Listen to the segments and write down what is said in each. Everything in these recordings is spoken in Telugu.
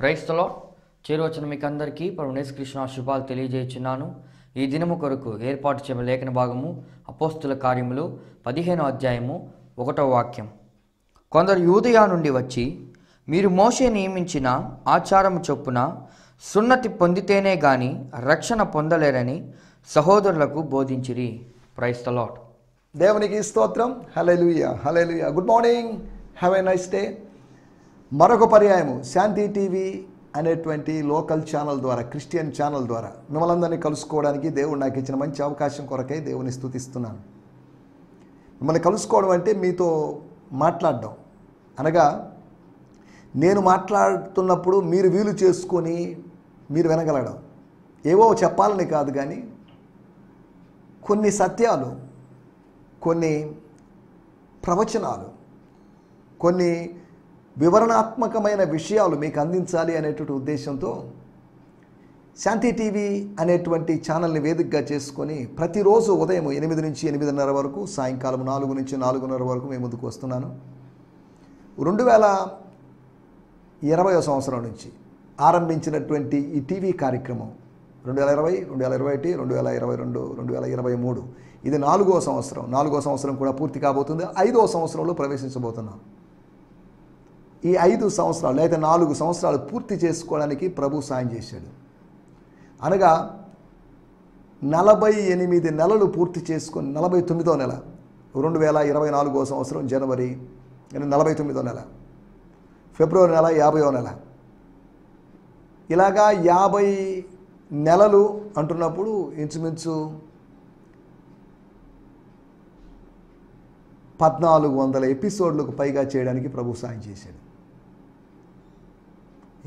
Praise the lord. చేరువచ్చిన మీకు అందరికీ ప్రభువు యేసుక్రీస్తు శుభాలు తెలియజేయుచున్నాను. ఈ దినము కొరకు ఏర్పాటు చేయబడిన లేఖన భాగము అపోస్తుల కార్యములు 15వ అధ్యాయము 1వ వాక్యం. కొందరు యూదయ నుండి వచ్చి, మీరు మోషే నియమించిన ఆచారము చొప్పున సున్నతి పొందితేనే గాని రక్షణ పొందలేరని సహోదరులకు బోధించిరి. Praise the lord. దేవునికి స్తోత్రం. Hallelujah, hallelujah. Good morning, have a nice day. మరొక పర్యాయము శాంతి టీవీ అనేటువంటి లోకల్ ఛానల్ ద్వారా, క్రిస్టియన్ ఛానల్ ద్వారా మిమ్మల్ని అందరినీ కలుసుకోవడానికి దేవుడు నాకు ఇచ్చిన మంచి అవకాశం కొరకై దేవుని స్తుతిస్తున్నాను. మిమ్మల్ని కలుసుకోవడం అంటే మీతో మాట్లాడడం, అనగా నేను మాట్లాడుతున్నప్పుడు మీరు వీలు చేసుకొని మీరు వినగలగడం. ఏవో చెప్పాలని కాదు, కానీ కొన్ని సత్యాలు, కొన్ని ప్రవచనాలు, కొన్ని వివరణాత్మకమైన విషయాలు మీకు అందించాలి అనేటువంటి ఉద్దేశంతో శాంతి టీవీ అనేటువంటి ఛానల్ని వేదికగా చేసుకొని ప్రతిరోజు ఉదయం 8 నుంచి 8:30 వరకు, సాయంకాలం 4 నుంచి 4:30 వరకు మేము ముందుకు వస్తున్నాను. 2020 సంవత్సరం నుంచి ఆరంభించినటువంటి ఈ టీవీ కార్యక్రమం 2020, 2021, 2022, 2023 ఇది 4వ సంవత్సరం. 4వ సంవత్సరం కూడా పూర్తి కాబోతుంది. 5వ సంవత్సరంలో ప్రవేశించబోతున్నాం. ఈ 5 సంవత్సరాలు లేదా 4 సంవత్సరాలు పూర్తి చేసుకోవడానికి ప్రభు సాయం చేశాడు. అనగా 48 నెలలు పూర్తి చేసుకొని 49వ నెల 2024వ సంవత్సరం జనవరి, 49వ నెల ఫిబ్రవరి నెల 50వ నెల, ఇలాగా 50 నెలలు అంటున్నప్పుడు ఇంచుమించు 1400 ఎపిసోడ్లకు పైగా చేయడానికి ప్రభు సాయం చేశాడు.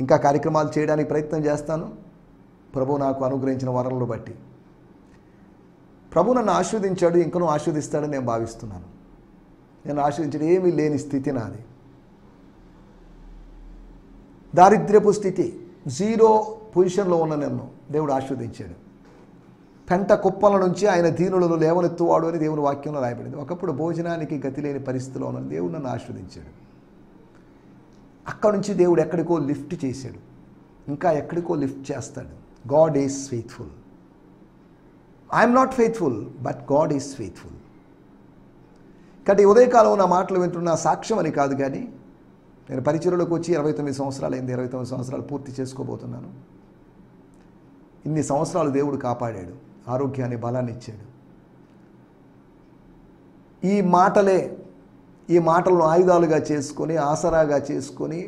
ఇంకా కార్యక్రమాలు చేయడానికి ప్రయత్నం చేస్తాను, ప్రభు నాకు అనుగ్రహించిన వరాలను బట్టి. ప్రభు నన్ను ఆశీర్వదించాడు, ఇంకనూ ఆశీర్వదిస్తాడని నేను భావిస్తున్నాను. నేను ఆశీర్వదించడం ఏమీ లేని స్థితి నాది, దారిద్ర్యపు స్థితి, 0 పొజిషన్లో ఉన్న నన్ను దేవుడు ఆశీర్వదించాడు. పెంట కుప్పల నుంచి ఆయన దీనులను లేవనెత్తువాడు అని దేవుని వాక్యంలో రాయబడింది. ఒకప్పుడు భోజనానికి గతి లేని పరిస్థితిలో ఉన్న దేవుడు నన్ను ఆశీర్వదించాడు. అక్కడి నుంచి దేవుడు ఎక్కడికో లిఫ్ట్ చేశాడు, ఇంకా ఎక్కడికో లిఫ్ట్ చేస్తాడు. God is faithful. I'm not faithful, but God is faithful. కాబట్టి ఉదయకాలం నా మాటలు వింటున్న సాక్ష్యం అని కాదు, కానీ నేను పరిచర్యలోకి వచ్చి 29 సంవత్సరాలు అయింది. 29 సంవత్సరాలు పూర్తి చేసుకోబోతున్నాను. ఇన్ని సంవత్సరాలు దేవుడు కాపాడాడు, ఆరోగ్యాన్ని, బలాన్ని ఇచ్చాడు. ఈ మాటలను ఆయుధాలుగా చేసుకొని, ఆసరాగా చేసుకొని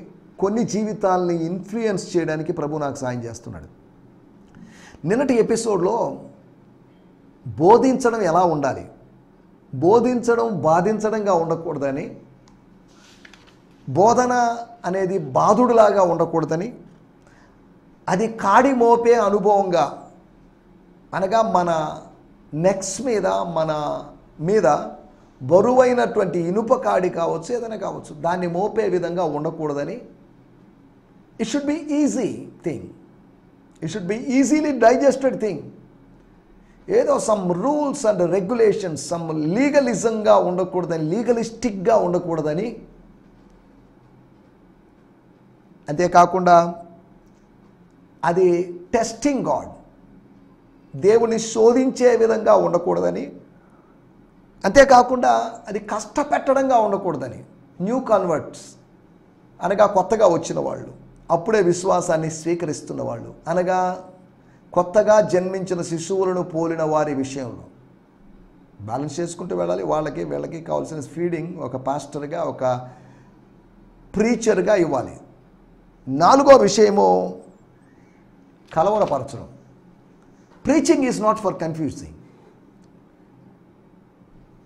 కొన్ని జీవితాలని ఇన్ఫ్లుయెన్స్ చేయడానికి ప్రభు నాకు సాయం చేస్తున్నాడు. నిన్నటి ఎపిసోడ్లో బోధించడం ఎలా ఉండాలి, బోధించడం బాధించడంగా ఉండకూడదని, బోధన అనేది బాధుడులాగా ఉండకూడదని, అది కాడి మోపే అనుభవంగా, అనగా మన నెక్స్ మీద, మన మీద బరువైనటువంటి ఇనుప కాడి కావచ్చు, ఏదైనా కావచ్చు, దాన్ని మోపే విధంగా ఉండకూడదని. It should be easy thing, it should be easily digested thing. ఏదో some rules and regulations, some లీగలిజంగా ఉండకూడదని, లీగలిస్టిక్గా ఉండకూడదని. అంతేకాకుండా అది టెస్టింగ్ గాడ్, దేవుని శోధించే విధంగా ఉండకూడదని. అంతేకాకుండా అది కష్టపెట్టడంగా ఉండకూడదని. న్యూ కన్వర్ట్స్ అనగా కొత్తగా వచ్చిన వాళ్ళు, అప్పుడే విశ్వాసాన్ని స్వీకరిస్తున్న వాళ్ళు, అనగా కొత్తగా జన్మించిన శిశువులను పోలిన వారి విషయంలో బ్యాలెన్స్ చేసుకుంటూ వెళ్ళాలి. వాళ్ళకి వీళ్ళకి కావాల్సిన ఫీడింగ్ ఒక పాస్టర్గా, ఒక ప్రీచర్గా ఇవ్వాలి. 4వ విషయము కలవరపరచడం. Preaching is not for confusing,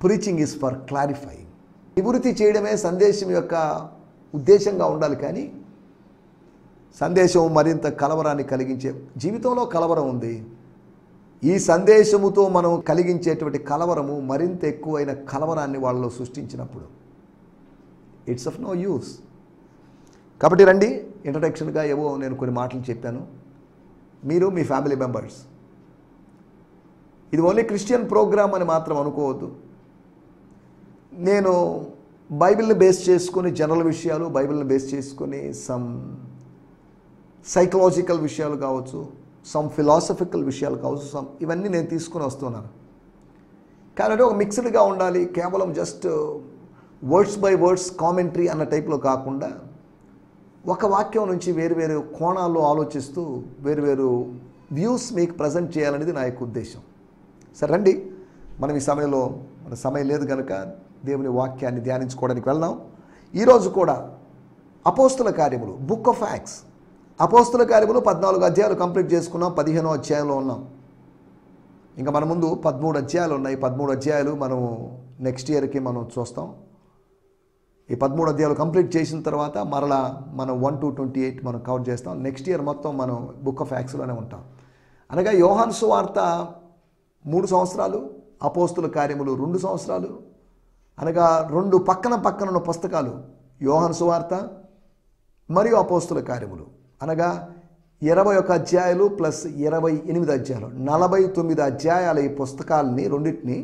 preaching is for clarifying. నివృత్తి చేయడమే సందేశం యొక్క ఉద్దేశంగా ఉండాలి, కానీ సందేశం మరింత కలవరాన్ని కలిగించే, జీవితంలో కలవరం ఉంది. ఈ సందేశముతో మనం కలిగించేటువంటి కలవరము మరింత ఎక్కువైన కలవరాన్ని వాళ్ళలో సృష్టించినప్పుడు ఇట్స్ ఆఫ్ నో యూస్. కాబట్టి రండి, ఇంట్రడక్షన్గా ఏవో నేను కొన్ని మాటలు చెప్పాను. మీరు, మీ ఫ్యామిలీ మెంబర్స్, ఇది ఓన్లీ క్రిస్టియన్ ప్రోగ్రామ్ అని మాత్రం అనుకోవద్దు. నేను బైబిల్ని బేస్ చేసుకొని జనరల్ విషయాలు, బైబిల్ని బేస్ చేసుకొని సమ్ సైకలాజికల్ విషయాలు కావచ్చు, సమ్ ఫిలాసఫికల్ విషయాలు కావచ్చు, ఇవన్నీ నేను తీసుకుని వస్తున్నాను. కానీ ఒక మిక్స్డ్గా ఉండాలి. కేవలం just words by words commentary అన్న టైప్లో కాకుండా ఒక వాక్యం నుంచి వేరు కోణాల్లో ఆలోచిస్తూ వేరు వ్యూస్ మీకు ప్రజెంట్ చేయాలనేది నా యొక్క ఉద్దేశం. సరే రండి, మనం ఈ సమయంలో మన సమయం లేదు కనుక దేవుని వాక్యాన్ని ధ్యానించుకోవడానికి వెళ్దాం. ఈరోజు కూడా అపోస్తుల కార్యములు, బుక్ ఆఫ్ యాక్ట్స్, అపోస్తుల కార్యములు 14 అధ్యాయాలు కంప్లీట్ చేసుకున్నాం. 15వ అధ్యాయంలో ఉన్నాం. ఇంకా మన ముందు 13 అధ్యాయాలు ఉన్నాయి. 13 అధ్యాయాలు మనం నెక్స్ట్ ఇయర్కి మనం చూస్తాం. ఈ 13 అధ్యాయాలు కంప్లీట్ చేసిన తర్వాత మరలా మనం 1 to 28 మనం కవర్ చేస్తాం. నెక్స్ట్ ఇయర్ మొత్తం మనం బుక్ ఆఫ్ యాక్ట్స్లోనే ఉంటాం. అనగా యోహాను సువార్త 3 సంవత్సరాలు, అపోస్తుల కార్యములు 2 సంవత్సరాలు, అనగా 2 పక్కన ఉన్న పుస్తకాలు, యోహాను సువార్త మరియు అపోస్తుల కార్యములు, అనగా 21 అధ్యాయాలు ప్లస్ 28 అధ్యాయాలు, 49 అధ్యాయాల ఈ పుస్తకాలని రెండింటిని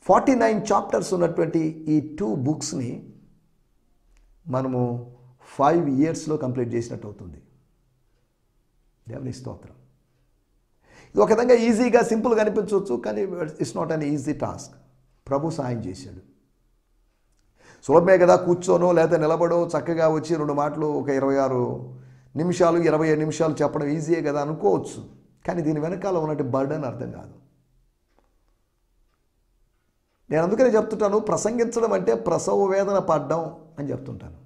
49 చాప్టర్స్ ఉన్నటువంటి ఈ 2 బుక్స్ని మనము 5 yearsలో కంప్లీట్ చేసినట్టు అవుతుంది. దేవుని స్తోత్రం. ఇది ఒక విధంగా ఈజీగా సింపుల్గా అనిపించవచ్చు, కానీ it's not an easy task. ప్రభు సాయం చేశాడు. సులభమే కదా, కూర్చోనో లేదా నిలబడో చక్కగా వచ్చి 2 మాటలు ఒక 26 నిమిషాలు 27 నిమిషాలు చెప్పడం ఈజీయే కదా అనుకోవచ్చు. కానీ దీని వెనకాల ఉన్నట్టు బర్డన్ అర్థం కాదు. నేను అందుకనే చెప్తుంటాను, ప్రసంగించడం అంటే ప్రసవ వేదన పడ్డం అని చెప్తుంటాను.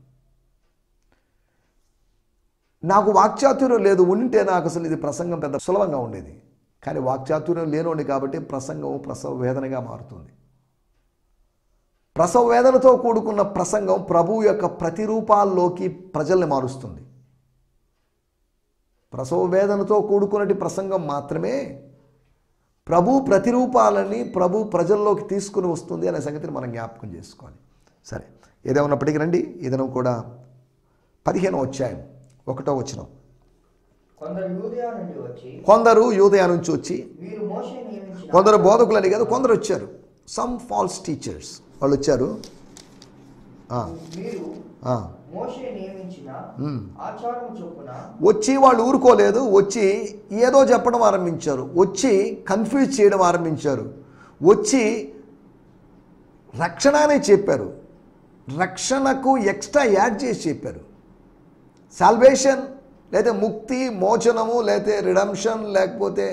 నాకు వాక్చాతుర్యం లేదు, ఉంటే నాకు అసలు ఇది ప్రసంగం పెద్ద సులభంగా ఉండేది. కానీ వాక్చాతుర్యం లేనోండి కాబట్టి ప్రసంగం ప్రసవ వేదనగా మారుతుంది. ప్రసవ వేదనతో కూడుకున్న ప్రసంగం ప్రభువు యొక్క ప్రతిరూపాల్లోకి ప్రజల్ని మారుస్తుంది. ప్రసవ వేదనతో కూడుకున్నటి ప్రసంగం మాత్రమే ప్రభు ప్రతిరూపాలని ప్రభు ప్రజల్లోకి తీసుకుని వస్తుంది అనే సంగతిని మనం జ్ఞాపకం చేసుకోవాలి. సరే, ఏదేమన్నప్పటికీ రండి, ఈ దినం కూడా 15వ అధ్యాయం 1వ వచనం. కొందరు యూదయ నుంచి వచ్చి, కొందరు బోధకులని కాదు, కొందరు వచ్చారు. సమ్ ఫాల్స్ టీచర్స్ వాళ్ళు వచ్చారు. వచ్చి వాళ్ళు ఊరుకోలేదు, వచ్చి ఏదో చెప్పడం ఆరంభించారు, వచ్చి కన్ఫ్యూజ్ చేయడం ఆరంభించారు, వచ్చి రక్షణ అనే చెప్పారు, రక్షణకు ఎక్స్ట్రా యాడ్ చేసి చెప్పారు. సాల్వేషన్ లేదా ముక్తి, మోచనము, లేకపోతే రిడమ్షన్, లేకపోతే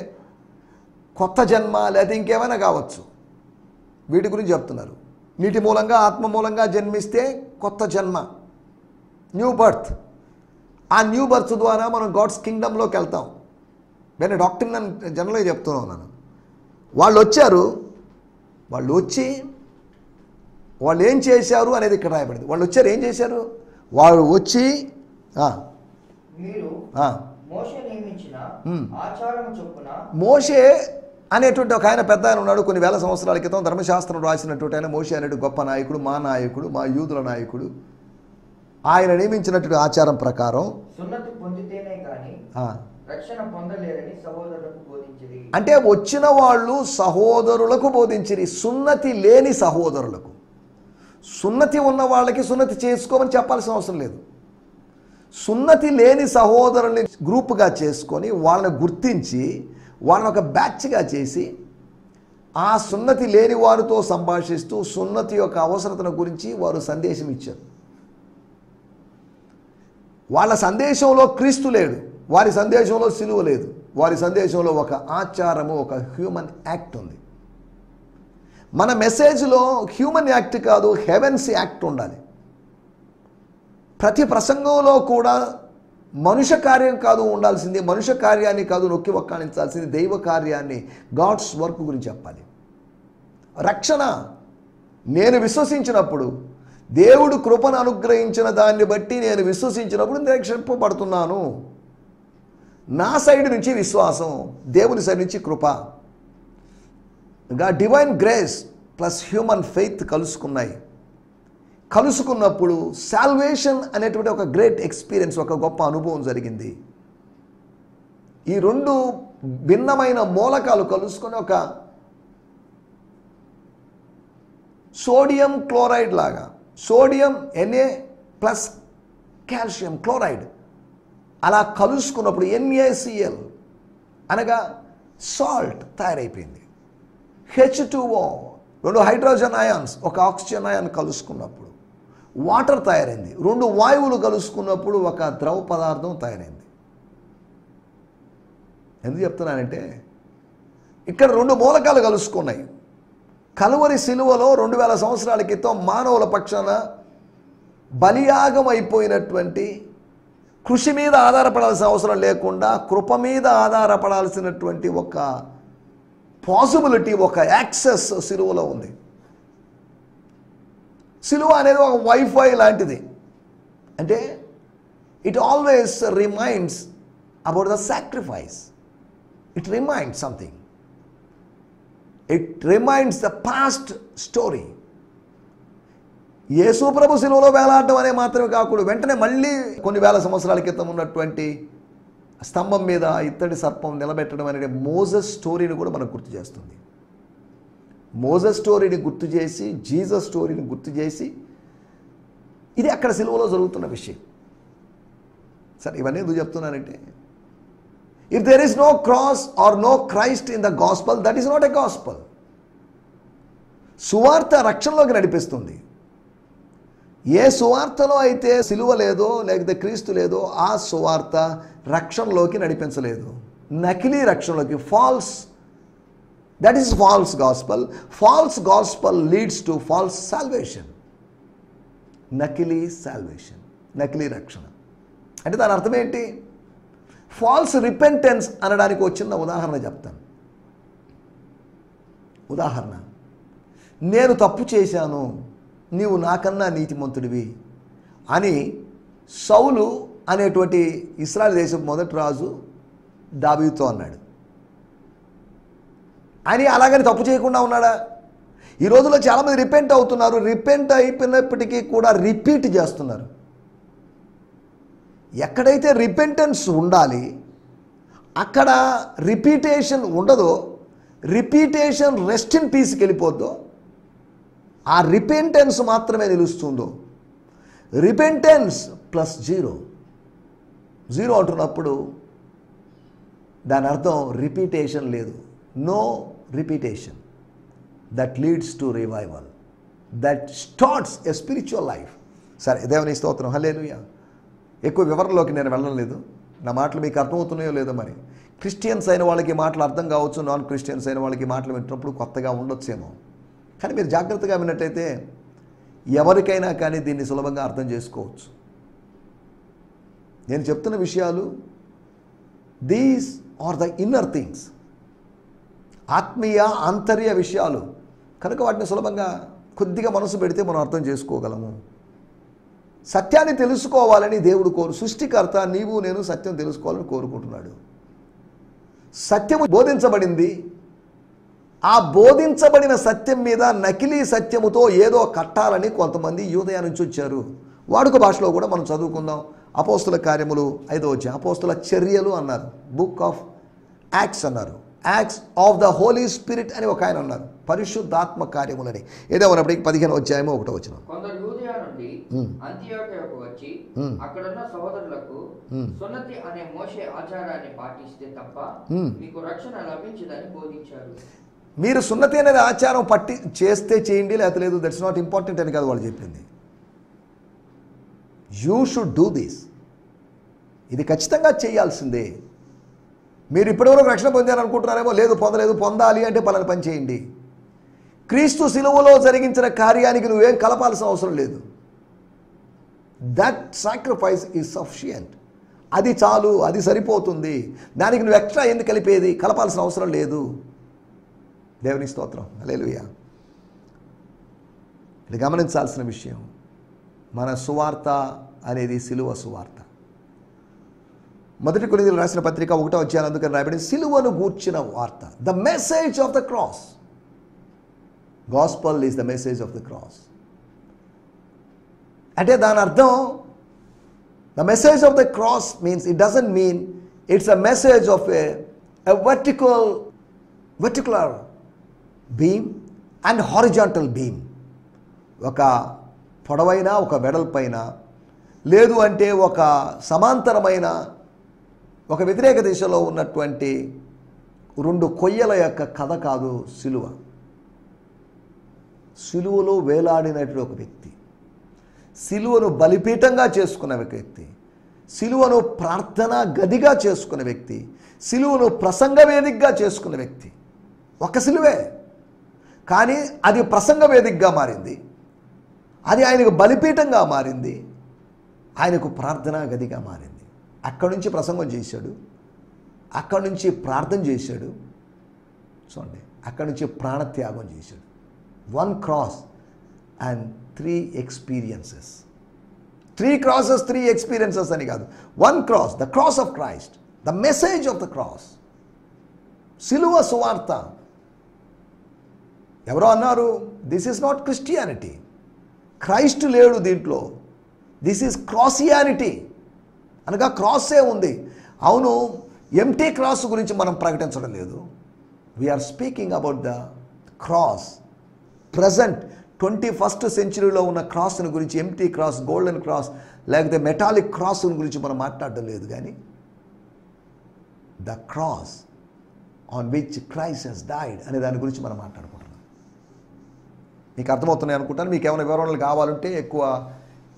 కొత్త జన్మ, లేదా ఇంకేమైనా కావచ్చు, వీటి గురించి చెప్తున్నారు. నీటి మూలంగా ఆత్మ మూలంగా జన్మిస్తే కొత్త జన్మ, న్యూ బర్త్. ఆ న్యూ బర్త్ ద్వారా మనం గాడ్స్ కింగ్డమ్లోకి వెళ్తాం. నేను డాక్టర్ అని జనరల్గా చెప్తూనే ఉన్నాను. వాళ్ళు వచ్చారు, వాళ్ళు వచ్చి వాళ్ళు ఏం చేశారు అనేది ఇక్కడ రాయబడింది. వాళ్ళు వచ్చారు, ఏం చేశారు? వాళ్ళు వచ్చి మోషే అనేటువంటి ఒక ఆయన పెద్ద ఆయన ఉన్నాడు. కొన్ని వేల సంవత్సరాల క్రితం ధర్మశాస్త్రం రాసినటువంటి ఆయన మోషే అనేటువంటి గొప్ప నాయకుడు, మా నాయకుడు, మా యూదుల నాయకుడు. ఆయన నియమించినటువంటి ఆచారం ప్రకారం అంటే వచ్చిన వాళ్ళు సహోదరులకు బోధించిరి, సున్నతి లేని సహోదరులకు. సున్నతి ఉన్న వాళ్ళకి సున్నతి చేసుకోమని చెప్పాల్సిన అవసరం లేదు. సున్నతి లేని సహోదరుల్ని గ్రూప్గా చేసుకొని వాళ్ళని గుర్తించి వాళ్ళని ఒక బ్యాచ్గా చేసి ఆ సున్నతి లేని వారితో సంభాషిస్తూ సున్నతి యొక్క అవసరతను గురించి వారు సందేశం ఇచ్చారు. వాళ్ళ సందేశంలో క్రీస్తు లేడు, వారి సందేశంలో సిలువ లేదు, వారి సందేశంలో ఒక ఆచారము, ఒక హ్యూమన్ యాక్ట్ ఉంది. మన మెసేజ్లో హ్యూమన్ యాక్ట్ కాదు, హెవెన్స్ యాక్ట్ ఉండాలి. ప్రతి ప్రసంగంలో కూడా మనుష్య కార్యం కాదు ఉండాల్సింది, మనుష్య కార్యాన్ని కాదు నొక్కి వక్కాణించాల్సింది, దైవ కార్యాన్ని, గాడ్స్ వర్క్ గురించి చెప్పాలి. రక్షణ నేను విశ్వసించినప్పుడు, దేవుడు కృపను అనుగ్రహించిన దాన్ని బట్టి నేను విశ్వసించినప్పుడు నేను రక్షింపబడుతున్నాను. నా సైడ్ నుంచి విశ్వాసం, దేవుని సైడ్ నుంచి కృప, divine grace plus human faith కలుసుకున్నప్పుడు సాల్వేషన్ అనేటువంటి ఒక గ్రేట్ ఎక్స్పీరియన్స్, ఒక గొప్ప అనుభవం జరిగింది. ఈ రెండు భిన్నమైన మూలకాలు కలుసుకొని ఒక సోడియం క్లోరైడ్ లాగా, sodium Na plus calcium chloride అలా కలుసుకున్నప్పుడు NaCl అనగా సాల్ట్ తయారైపోయింది. H2O 2 హైడ్రోజన్ అయాన్స్ ఒక ఆక్సిజన్ అయాన్ కలుసుకున్నప్పుడు వాటర్ తయారైంది. 2 వాయువులు కలుసుకున్నప్పుడు ఒక ద్రవ పదార్థం తయారైంది. ఎందుకు చెప్తున్నానంటే ఇక్కడ 2 మూలకాలు కలుసుకున్నాయి. కలువరి సిలువలో 2000 సంవత్సరాల క్రితం మానవుల పక్షాన బలియాగం అయిపోయినటువంటి, కృషి మీద ఆధారపడాల్సిన అవసరం లేకుండా కృప మీద ఆధారపడాల్సినటువంటి ఒక పాసిబిలిటీ, ఒక యాక్సెస్ సిలువలో ఉంది. సిలువ అనేది ఒక వైఫై లాంటిది. అంటే it always reminds about the sacrifice. It reminds something. It reminds the past story. యేసు ప్రభు సిలువలో వేలాడడం అనే మాత్రమే కాకుండా వెంటనే మళ్ళీ కొన్ని వేల సంవత్సరాల క్రితం ఉన్నటువంటి స్తంభం మీద ఇత్తడి సర్పం నిలబెట్టడం అనే మోజెస్ స్టోరీని కూడా మనకు గుర్తు చేస్తుంది. మోజెస్ స్టోరీని గుర్తు చేసి, జీసస్ స్టోరీని గుర్తు చేసి, ఇది అక్కడ సిలువలో జరుగుతున్న విషయం. సరే, ఇవన్నీ ఎందుకు చెప్తున్నానంటే, if there is no cross or no Christ in the gospel, that is not a gospel. సువార్త రక్షణలోకి నడిపిస్తుంది. ఏ సువార్తలో అయితే సిలువ లేదో లేకపోతే క్రీస్తు లేదో ఆ సువార్త రక్షణలోకి నడిపించలేదు. నకిలీ రక్షణలోకి, false, that is false gospel. False gospel leads to false salvation. నకిలీ సాల్వేషన్, నకిలీ రక్షణ. అంటే దాని అర్థం ఏంటి? ఫాల్స్ రిపెంటెన్స్ అనడానికి ఒక చిన్న ఉదాహరణ చెప్తాను. ఉదాహరణ, నేను తప్పు చేశాను, నీవు నాకన్నా నీతిమంతుడివి అని సౌలు అనేటువంటి ఇశ్రాయేలు దేశపు మొదటి రాజు దావీదుతో అన్నాడు. అని అలాగని తప్పు చేయకుండా ఉన్నాడా? ఈ రోజుల్లో చాలామంది రిపెంట్ అవుతున్నారు. రిపెంట్ అయిపోయినప్పటికీ కూడా రిపీట్ చేస్తున్నారు. ఎక్కడైతే రిపెంటెన్స్ ఉండాలి అక్కడ రిపీటేషన్ ఉండదో, రిపీటేషన్ రెస్ట్ ఇన్ పీస్కి వెళ్ళిపోద్దో, ఆ రిపెంటెన్స్ మాత్రమే నిలుస్తుందో, రిపెంటెన్స్ ప్లస్ జీరో అంటున్నప్పుడు దాని అర్థం రిపీటేషన్ లేదు. No repetition that leads to revival, that starts a spiritual life. సరే, దేవుని స్తోత్రం, హల్లెలూయా. ఎక్కువ వివరణలోకి నేను వెళ్ళడం లేదు. నా మాటలు మీకు అర్థమవుతున్నాయో లేదో మరి. క్రిస్టియన్స్ అయిన వాళ్ళకి మాటలు అర్థం కావచ్చు, నాన్ క్రిస్టియన్స్ అయిన వాళ్ళకి మాటలు వింటున్నప్పుడు కొత్తగా ఉండొచ్చేమో. కానీ మీరు జాగ్రత్తగా విన్నట్టయితే ఎవరికైనా కానీ దీన్ని సులభంగా అర్థం చేసుకోవచ్చు. నేను చెప్తున్న విషయాలు these are the inner things, ఆత్మీయ ఆంతర్య విషయాలు కనుక వాటిని సులభంగా కొద్దిగా మనసు పెడితే మనం అర్థం చేసుకోగలము. సత్యాన్ని తెలుసుకోవాలని దేవుడు సృష్టికర్త నీవు నేను సత్యం తెలుసుకోవాలని కోరుకుంటున్నాడు. సత్యము బోధించబడింది. ఆ బోధించబడిన సత్యం మీద నకిలీ సత్యముతో ఏదో కట్టాలని కొంతమంది యూదయ నుంచి వచ్చారు. వాడుక భాషలో కూడా మనం చదువుకుందాం. అపోస్తుల కార్యములు 5వ అధ్యాయం, అపోస్తుల చర్యలు అన్నారు, బుక్ ఆఫ్ యాక్ట్స్ అన్నారు, Acts of the Holi Spirit అని ఒక ఆయన అన్నారు, పరిశుద్ధాత్మ కార్యములని. ఏదో ఉన్నప్పటికీ 15వ అధ్యాయము 1వ వచనం. కొందరు యూదయ నుండి అంతియోకియకు వచ్చి అక్కడున్న సహోదరులకు సున్నతి అనే మోషే ఆచారాన్ని పాటిస్తే తప్ప మీకు రక్షణ లభించదని బోధించారు. మీరు సున్నతి అనేది ఆచారం చేస్తే చేయండి, లేకపోతే లేదు, దట్స్ నాట్ ఇంపార్టెంట్ అని కాదు వాళ్ళు చెప్పింది. You should do this. ఇది ఖచ్చితంగా చేయాల్సిందే. మీరు ఇప్పటివరకు రక్షణ పొందారనుకుంటున్నారేమో, లేదు పొందలేదు, పొందాలి అంటే పలానా పని చేయండి. క్రీస్తు సిలువలో జరిగించిన కార్యానికి నువ్వేం కలపాల్సిన అవసరం లేదు. That sacrifice is sufficient. అది చాలు, అది సరిపోతుంది. దానికి నువ్వు ఎక్స్ట్రా ఎందుకు కలిపేది? కలపాల్సిన అవసరం లేదు. దేవుని స్తోత్రం, హల్లెలూయా. ఇది గమనించాల్సిన విషయం. మన సువార్త అనేది సిలువ సువార్త. 1 కొరింథీయులకు రాసిన పత్రిక 1వ అధ్యాయం అందుకని రాయబడింది సిలువను గూర్చిన వార్త. The message of the cross. Gospel is the message of the cross. అంటే దాని అర్థం the message of the cross means it doesn't mean it's a message of a vertical beam and horizontal beam. ఒక పొడవైన, ఒక వెడల్పైన, లేదు అంటే ఒక సమాంతరమైన ఒక వ్యతిరేక దిశలో ఉన్నటువంటి రెండు కొయ్యల యొక్క కథ కాదు సిలువ. సిలువలో వేలాడినటువంటి ఒక వ్యక్తి, సిలువను బలిపీఠంగా చేసుకున్న వ్యక్తి, సిలువను ప్రార్థనా గదిగా చేసుకున్న వ్యక్తి, సిలువను ప్రసంగ వేదికగా చేసుకున్న వ్యక్తి. ఒక సిలువే, కానీ అది ప్రసంగ వేదికగా మారింది, అది ఆయనకు బలిపీఠంగా మారింది, ఆయనకు ప్రార్థనా గదిగా మారింది. అక్కడి నుంచి ప్రసంగం చేశాడు, అక్కడి నుంచి ప్రార్థన చేశాడు, చూడండి, అక్కడి నుంచి ప్రాణత్యాగం చేశాడు. 1 cross and 3 experiences. 3 crosses, 3 experiences అని కాదు. 1 cross, the cross of Christ, the message of the cross. సిలువ సువార్త. ఎవరో అన్నారు, this is not Christianity, Christ లేడు దీంట్లో, దిస్ ఈజ్ క్రాసియానిటీ, అనగా క్రాసే ఉంది. అవును, ఎంటీ క్రాస్ గురించి మనం ప్రకటించడం లేదు. We are speaking about the cross, present 21st centuryలో ఉన్న క్రాస్ని గురించి, ఎంటీ క్రాస్, గోల్డెన్ క్రాస్, లేకపోతే మెటాలిక్ క్రాస్ గురించి మనం మాట్లాడడం లేదు. కానీ the cross on which Christ he's died అనే దాని గురించి మనం మాట్లాడుకుంటున్నాం. మీకు అర్థమవుతున్నాయి అనుకుంటాను. మీకు ఏమైనా వివరణలు కావాలంటే, ఎక్కువ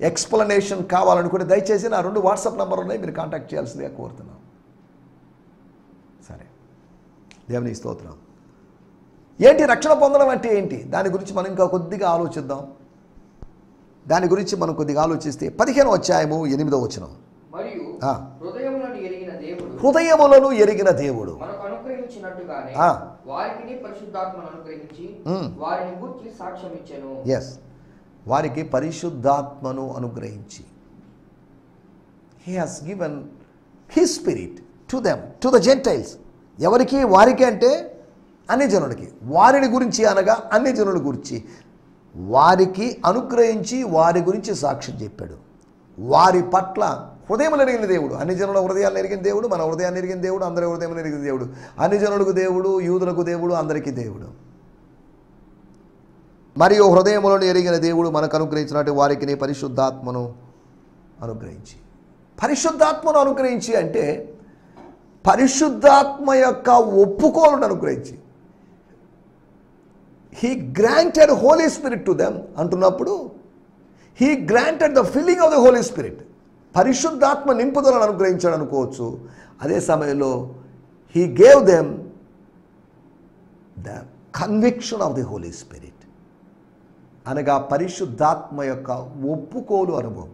ఎక్స్ప్లెనేషన్ కావాలనుకుంటే దయచేసి నా 2 వాట్సాప్ నెంబర్ ఉన్నాయి, మీరు కాంటాక్ట్ చేయాల్సిందిగా కోరుతున్నాం. సరే, దేవుని స్తోత్రం. ఏంటి రక్షణ పొందడం అంటే ఏంటి? దాని గురించి మనం ఇంకా కొద్దిగా ఆలోచిద్దాం. దాని గురించి మనం కొద్దిగా ఆలోచిస్తే 15వ అధ్యాయము 8వ వచనం. మరియు హృదయములను ఎరిగిన దేవుడు మనకు అనుగ్రహించినట్టుగానే వారికి పరిశుద్ధాత్మను అనుగ్రహించి వారిని గూర్చి సాక్ష్యం ఇచ్చెను. yes, వారికి పరిశుద్ధాత్మను అనుగ్రహించి, he has given his spirit to them, to the Gentiles. ఎవరికి? వారికి అంటే అన్ని జనులకి. వారిని గురించి అనగా అన్ని జనుల గురించి వారికి అనుగ్రహించి వారి గురించి సాక్ష్యం చెప్పాడు. వారి పట్ల హృదయములు ఎరిగిన దేవుడు, అన్ని జనుల హృదయాలను ఎరిగిన దేవుడు, మన హృదయాన్ని ఎరిగిన దేవుడు, అందరి హృదయములను ఎరిగిన దేవుడు, అన్ని జనులకు దేవుడు, యూదులకు దేవుడు, అందరికీ దేవుడు. మరియు హృదయములను ఎరిగిన దేవుడు మనకు అనుగ్రహించినట్టు వారికి పరిశుద్ధాత్మను అనుగ్రహించి. పరిశుద్ధాత్మను అనుగ్రహించి అంటే పరిశుద్ధాత్మ యొక్క ఒప్పుకోలను అనుగ్రహించి. He granted Holy Spirit to them అంటున్నప్పుడు He granted the filling of the Holy Spirit. పరిశుద్ధాత్మ నింపుదలను అనుగ్రహించాడు అనుకోవచ్చు. అదే సమయంలో He gave them the conviction of the Holy Spirit. అనగా పరిశుద్ధాత్మ యొక్క ఒప్పుకోలు అనుభవం.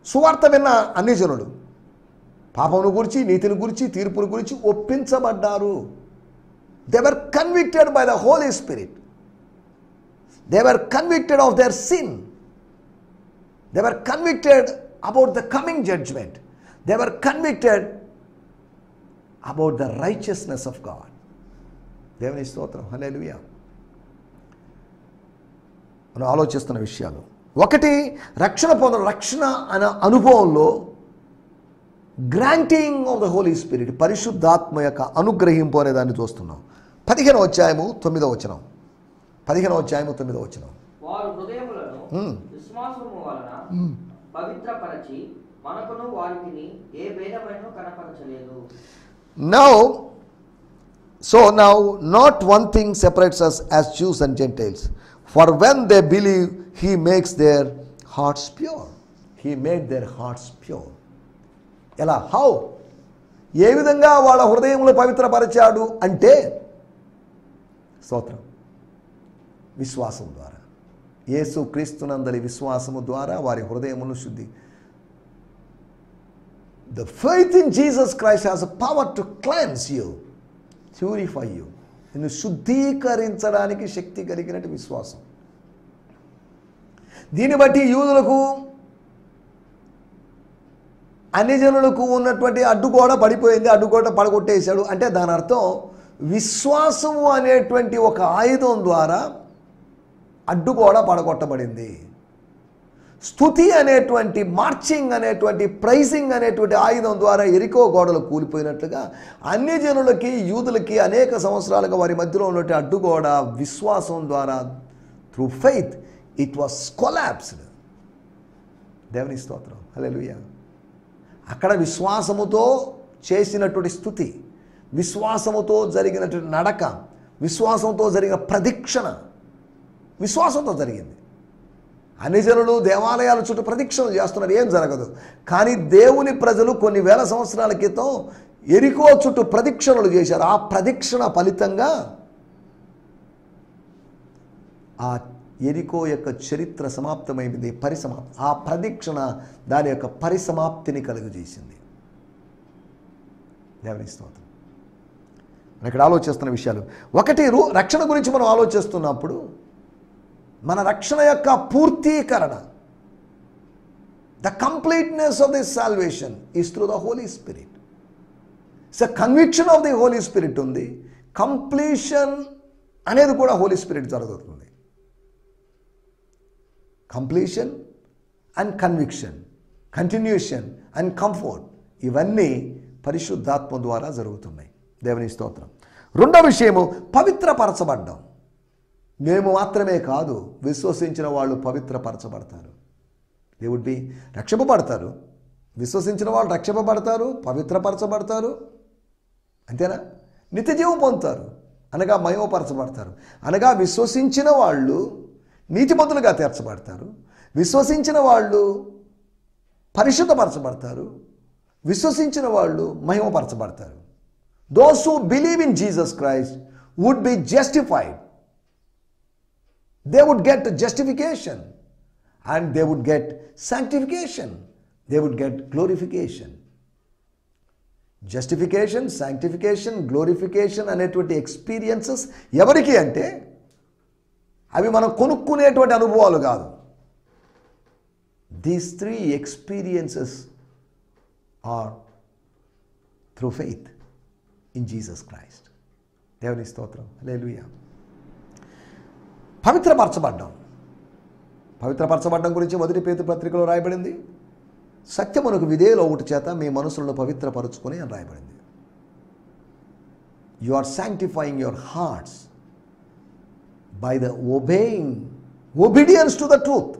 సువార్త విన్న అన్ని జనులు పాపమును గురించి, నీతిని గురించి, తీర్పును గురించి ఒప్పించబడ్డారు. They were convicted by the Holy Spirit. They were convicted of their sin. They were convicted about the coming judgment. They were convicted about the righteousness of God. దేవుని స్తోత్రం, హల్లెలూయా. మనం ఆలోచిస్తున్న విషయాలు, ఒకటి రక్షణ పొందడం. రక్షణ అనే అనుభవంలో granting of the Holi Spirit, పరిశుద్ధాత్మ యొక్క అనుగ్రహింపు అనే దాన్ని చూస్తున్నాం. 15వ అధ్యాయము 9వ వచనం. 15వ అధ్యాయము 9వ వచనం. వారు హృదయములను విశ్వాసము వలన పవిత్రపరచి మనకును వారికిని ఏ భేదమైనను కనపరచలేదు. Now not one thing separates us as Jews and Gentiles, for when they believe he makes their hearts pure. He made their hearts pure. ఎలా? హౌ? ఏ విధంగా వాళ్ళ హృదయములు పవిత్రపరిచాడు అంటే, స్తోత్రం, విశ్వాసం ద్వారా, యేసు క్రీస్తునందలి విశ్వాసము ద్వారా వారి హృదయమును శుద్ధి. The faith in Jesus Christ has a power to cleanse you, purify you. నిన్ను శుద్ధీకరించడానికి శక్తి కలిగినట్టు విశ్వాసం. దీన్ని బట్టి యూదులకు, అన్ని జనులకు ఉన్నటువంటి అడ్డుగోడ పడిపోయింది, అడ్డుగోడ పడగొట్టేశాడు. అంటే దాని అర్థం విశ్వాసము అనేటువంటి ఒక ఆయుధం ద్వారా అడ్డుగోడ పడగొట్టబడింది. స్తుతి అనేటువంటి, మార్చింగ్ అనేటువంటి, ప్రైజింగ్ అనేటువంటి ఆయుధం ద్వారా ఎరికో గోడలు కూలిపోయినట్లుగా అన్ని జనులకి, యూదులకి అనేక సంవత్సరాలుగా వారి మధ్యలో ఉన్నటువంటి అడ్డుగోడ విశ్వాసం ద్వారా, through faith, it was collapsed. దేవుని స్తోత్రం, హల్లెలూయా. అక్కడ విశ్వాసముతో చేసినటువంటి స్తుతి, విశ్వాసముతో జరిగినటువంటి నడక, విశ్వాసంతో జరిగిన ప్రదక్షిణ విశ్వాసంతో జరిగింది. అన్ని జనులు దేవాలయాల చుట్టూ ప్రదక్షిణలు చేస్తున్నారు, ఏం జరగదు. కానీ దేవుని ప్రజలు కొన్ని వేల సంవత్సరాల క్రితం ఎరికో చుట్టూ ప్రదక్షిణలు చేశారు. ఆ ప్రదక్షిణ ఫలితంగా ఆ ఎరికో యొక్క చరిత్ర సమాప్తమైంది, ఆ ప్రదక్షిణ దాని యొక్క పరిసమాప్తిని కలుగజేసింది. దేవుని స్తోత్రం. ఇక్కడ ఆలోచిస్తున్న విషయాలు ఒకటి, రక్షణ గురించి మనం ఆలోచిస్తున్నప్పుడు మన రక్షణ యొక్క పూర్తీకరణ, the completeness of this salvation is through the Holi spirit. So conviction of the holy spirit ఉంది, కంప్లీషన్ అనేది కూడా హోలీ స్పిరిట్ జరుగుతుంది. Completion and conviction, continuation and comfort, ఇవన్నీ పరిశుద్ధాత్మ ద్వారా జరుగుతున్నాయి. దేవుని స్తోత్రం. రెండో విషయము పవిత్రపరచబడ్డం. మేము మాత్రమే కాదు, విశ్వసించిన వాళ్ళు పవిత్రపరచబడతారు. దేవుడి రక్షింపబడతారు, విశ్వసించిన వాళ్ళు రక్షింపబడతారు, పవిత్రపరచబడతారు, అంతేనా? నిత్యజీవం పొందుతారు, అనగా మహిమపరచబడతారు. అనగా విశ్వసించిన వాళ్ళు నీతిమంతులుగా తీర్చబడతారు, విశ్వసించిన వాళ్ళు పరిశుద్ధపరచబడతారు, విశ్వసించిన వాళ్ళు మహిమపరచబడతారు. Those who believe in Jesus Christ would be justified. They would get justification and they would get sanctification. They would get glorification. Justification, sanctification, glorification అనేటువంటి ఎక్స్పీరియన్సెస్ ఎవరికి అంటే అవి మనం కొనుక్కునేటువంటి అనుభవాలు కాదు. These three experiences are through faith in Jesus Christ. దేవుని స్తోత్రం. హల్లెలూయా. పవిత్రపరచబడ్డం గురించి మొదటి పేతురు పత్రికలో రాయబడింది. సత్యమునకు విధేయులవుట చేత మీ మనసులను పవిత్రపరచుకొని అని రాయబడింది. You are sanctifying your hearts by the obedience to the truth.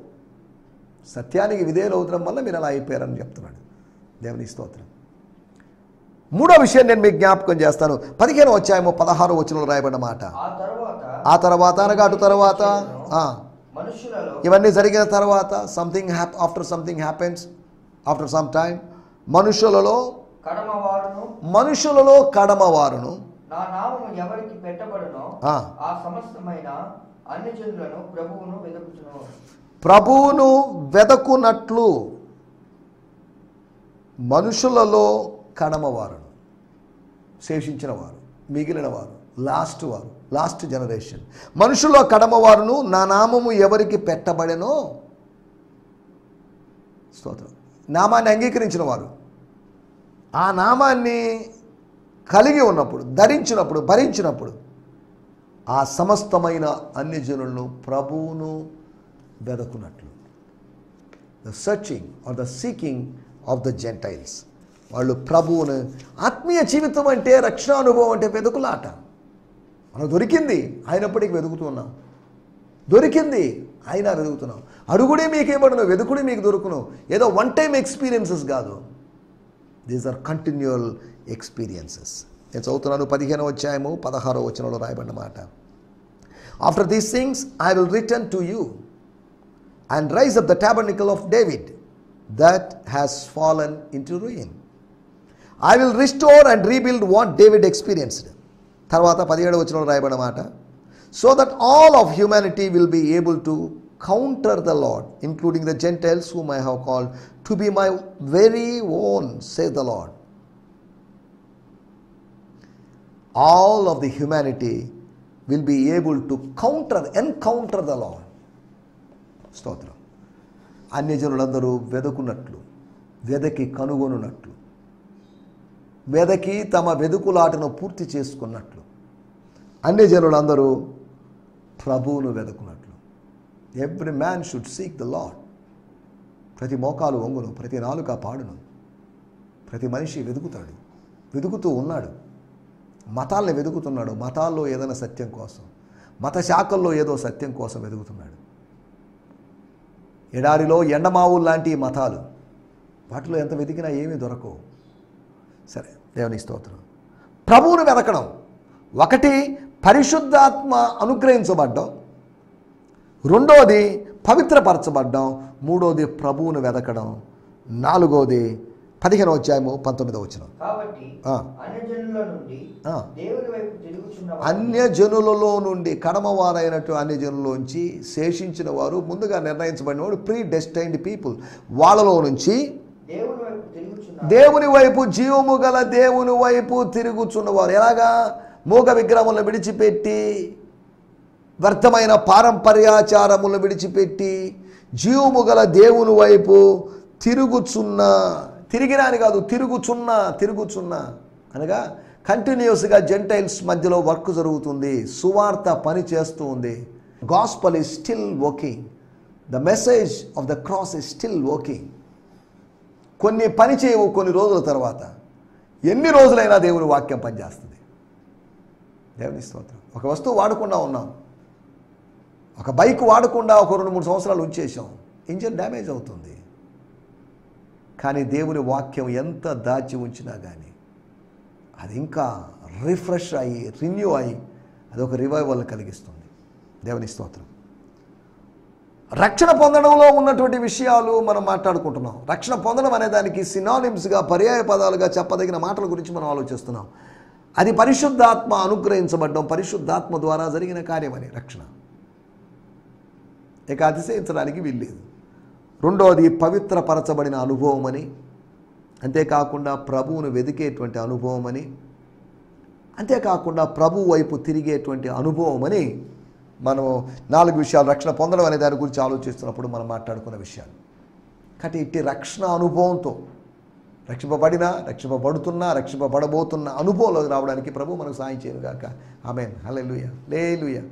సత్యానికి విధేయులు అవుతడం వల్ల మీరు అలా అయిపోయారని చెప్తున్నాడు. దేవుని స్తోత్రం. మూడో విషయం నేను మీకు జ్ఞాపకం చేస్తాను. 15వ అధ్యాయము 16వ వచనంలో రాయబడిన మాట. ఆ తర్వాత అనగా అటు తర్వాత ఇవన్నీ జరిగిన తర్వాత after something happens after some time మనుషులలో కడమవారును నా నామము ఎవరికి పెట్టబడునో ఆ సమస్తమైన అన్ని జనులను ప్రభువును వెదకునట్లు మనుషులలో కడమవారును, శేషించిన వారు, మిగిలిన వారు, లాస్ట్ జనరేషన్, మనుషుల్లో కడమవారును నా నామము ఎవరికి పెట్టబడెనో, స్తోత్రం, నామాన్ని అంగీకరించిన వారు, ఆ నామాన్ని కలిగి ఉన్నప్పుడు, ధరించినప్పుడు, భరించినప్పుడు ఆ సమస్తమైన అన్ని జనులను ప్రభువును వెదకున్నట్లు. The searching or the seeking of the gentiles. వాళ్ళు ప్రభువును, ఆత్మీయ జీవితం అంటే, రక్షణ అనుభవం అంటే వెతుకులాట. మనం దొరికింది అయినప్పటికీ వెతుకుతున్నాం, దొరికింది అయినా వెతుకుతున్నాం. అడుగుడే మీకేమడును, వెతుకుడే మీకు దొరుకును. ఏదో వన్ టైమ్ ఎక్స్పీరియన్సెస్ కాదు, దీస్ ఆర్ కంటిన్యూయల్ ఎక్స్పీరియన్సెస్. నేను చదువుతున్నాను 15వ అధ్యాయము 16వ వచనంలో రాయబడిన మాట. After these things I will return to you and raise up the tabernacle of David that has fallen into ruin. I will restore and rebuild what David experienced. తర్వాత 17వ వచనంలో రాయబడిన మాట. So that all of humanity will be able to counter the Lord, including the Gentiles whom I have called to be my very own, says the Lord. All of the humanity will be able to encounter the Lord. స్తోత్రం. అన్యజనులందరూ వెదకున్నట్లు, వెదకి కనుగొనున్నట్లు, వెదకి తమ వెదుకులాటను పూర్తి చేసుకున్నట్లు, అన్యజనులందరూ ప్రభువును వెదకున్నట్లు. Every man should seek the lord. ప్రతి మోకాలు వంగును, ప్రతి నాలుక పాడును. ప్రతి మనిషి వెతుకుతాడు, వెతుకుతూ ఉన్నాడు. మతాల్ని వెతుకుతున్నాడు, మతాల్లో ఏదైనా సత్యం కోసం, మత శాఖల్లో ఏదో సత్యం కోసం వెతుకుతున్నాడు. ఎడారిలో ఎండమావులు లాంటి మతాలు, వాటిలో ఎంత వెతికినా ఏమీ దొరకవు. సరే, దేవుని స్తోత్రం. ప్రభువును వెతకడం, ఒకటి పరిశుద్ధాత్మ అనుగ్రహించబడ్డం, రెండోది పవిత్రపరచబడ్డం, మూడోది ప్రభువును వెతకడం, నాలుగోది 15వ అధ్యాయము 19వ వచనం. కాబట్టి అన్యజనులలో నుండి కడమవారైనట్టు అన్యజనులోంచి శేషించిన వారు, ముందుగా నిర్ణయించబడిన వాడు, ప్రీ డెస్టైన్డ్ పీపుల్, వాళ్ళలో నుంచి దేవుని వైపు, జీవము గల దేవుని వైపు తిరుగుచున్నవారు. ఎలాగా? మూగ విగ్రహములను విడిచిపెట్టి, వ్యర్థమైన పారంపర్యాచారములను విడిచిపెట్టి, జీవము గల దేవుని వైపు తిరిగినా అని కాదు, తిరుగుచున్నా అనగా కంటిన్యూస్గా జెంటైల్స్ మధ్యలో వర్క్ జరుగుతుంది, సువార్త పని చేస్తూ ఉంది. Gospel is still working, the message of the cross is still working. కొన్ని పని చేయవు, కొన్ని రోజుల తర్వాత, ఎన్ని రోజులైనా దేవుని వాక్యం పనిచేస్తుంది. దేవుని స్తోత్రం. ఒక వస్తువు వాడకుండా ఉన్నాం, ఒక బైక్ వాడకుండా ఒక 2-3 సంవత్సరాలు ఉంచేసాం, ఇంజిన్ డ్యామేజ్ అవుతుంది. కానీ దేవుని వాక్యం ఎంత దాచి ఉంచినా కానీ అది ఇంకా రిఫ్రెష్ అయ్యి, రిన్యూ అయ్యి, అదొక రివైవల్ కలిగిస్తుంది. దేవుని స్తోత్రం. రక్షణ పొందడంలో ఉన్నటువంటి విషయాలు మనం మాట్లాడుకుంటున్నాం. రక్షణ పొందడం అనే దానికి సినానిమ్స్గా, పర్యాయ పదాలుగా చెప్పదగిన మాటల గురించి మనం ఆలోచిస్తున్నాం. అది పరిశుద్ధాత్మ అనుగ్రహించబడ్డం, పరిశుద్ధాత్మ ద్వారా జరిగిన కార్యమని రక్షణ. ఇక అతిశయించడానికి వీల్లేదు. రెండవది పవిత్రపరచబడిన అనుభవం అని, అంతేకాకుండా ప్రభువును వెతికేటువంటి అనుభవం అని, అంతేకాకుండా ప్రభు వైపు తిరిగేటువంటి అనుభవం అని మనం 4 విషయాలు రక్షణ పొందడం అనే దాని గురించి ఆలోచిస్తున్నప్పుడు మనం మాట్లాడుకున్న విషయాలు. కాబట్టి ఇట్టి రక్షణ అనుభవంతో రక్షింపబడుతున్న అనుభవంలోకి రావడానికి ప్రభు మనకు సాయం చేయను గాక. ఆమేన్. హల్లెలూయా. హల్లెలూయా.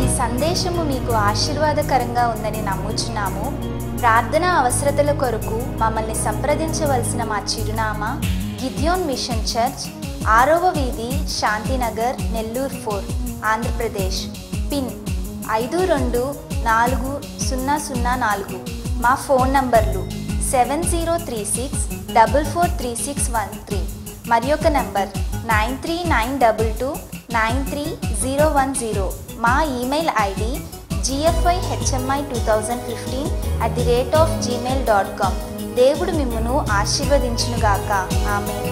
ఈ సందేశము మీకు ఆశీర్వాదకరంగా ఉందని నమ్ముచున్నాము. ప్రార్థనా అవసరతల కొరకు మమ్మల్ని సంప్రదించవలసిన మా చిరునామా గిద్యోన్ మిషన్ చర్చ్, 6వ వీధి, శాంతినగర్, నెల్లూరు 4, ఆంధ్రప్రదేశ్. పిన్ 524004. మా ఫోన్ నంబర్లు 7036443613 మరి ఒక నంబర్ 9392293010. మా ఈమెయిల్ ఐడి gfihmi2015@gmail.com. దేవుడు మిమ్మును ఆశీర్వదించునుగాక. ఆమేన్.